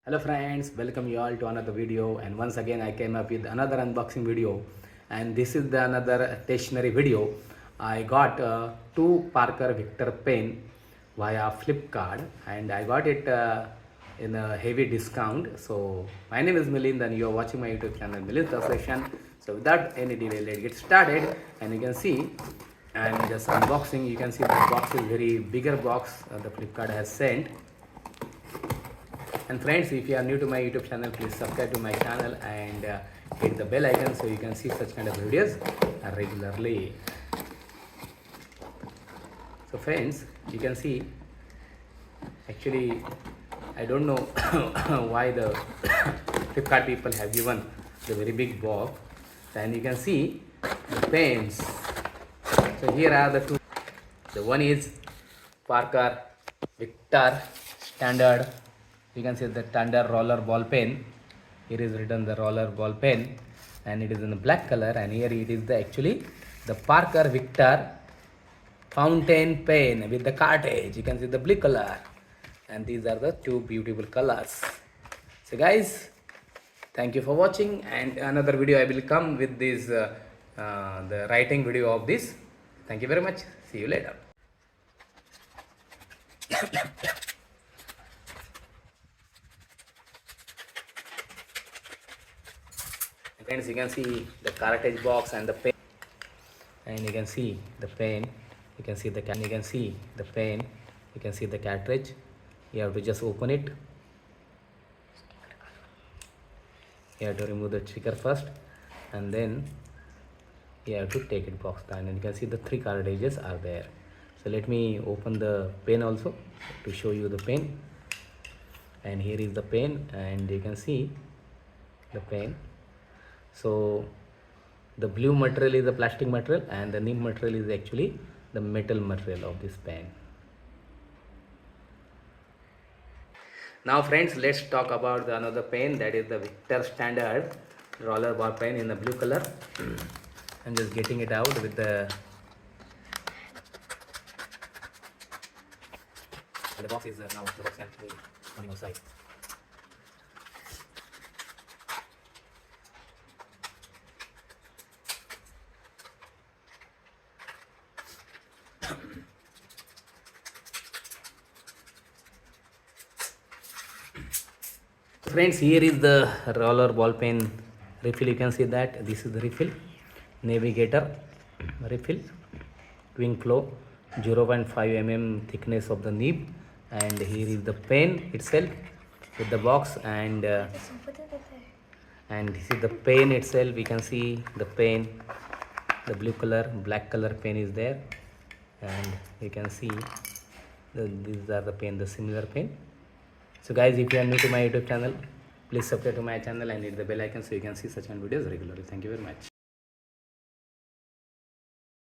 Hello friends, welcome you all to another video, and once again I came up with another unboxing video, and this is the another stationery video. I got two Parker Victor pen via Flipkart, and I got it in a heavy discount. So my name is Milind and you are watching my YouTube channel Milind Association. So without any delay, let's get started. And you can see, and just unboxing, you can see the box is very bigger box the Flipkart has sent. And friends, if you are new to my YouTube channel, please subscribe to my channel and hit the bell icon so you can see such kind of videos regularly. So friends, you can see, actually I don't know why the Flipkart people have given the very big box. And you can see the pens. So here are the two. The one is Parker Victor standard. You can see the standard roller ball pen. Here is written the roller ball pen, and it is in the black color. And here it is actually the Parker Victor fountain pen with the cartridge. You can see the blue color, and these are the two beautiful colors. So guys, thank you for watching, and another video I will come with this the writing video of this. Thank you very much. See you later. Friends, you can see the cartridge box and the pen, and you can see the pen. You can see the can. You can see the pen. You can see the cartridge. You have to just open it. You have to remove the sticker first, and then you have to take it box down. And you can see the three cartridges are there. So let me open the pen also to show you the pen. And here is the pen, and you can see the pen. So the blue material is the plastic material, and the nib material is actually the metal material of this pen. Now friends, let's talk about the another pen, that is the Victor standard roller ball pen in the blue color. I'm just getting it out with the box is now the box actually on your side. Friends, here is the roller ball pen refill. You can see that this is the refill, navigator refill, quink flow, 0.5 mm thickness of the nib, and here is the pen itself with the box, and this is the pen itself. We can see the pen, the blue color, black color pen is there, and you can see these are the pen, the similar pen. So guys, if you are new to my YouTube channel, please subscribe to my channel and hit the bell icon so you can see such kind of videos regularly. Thank you very much.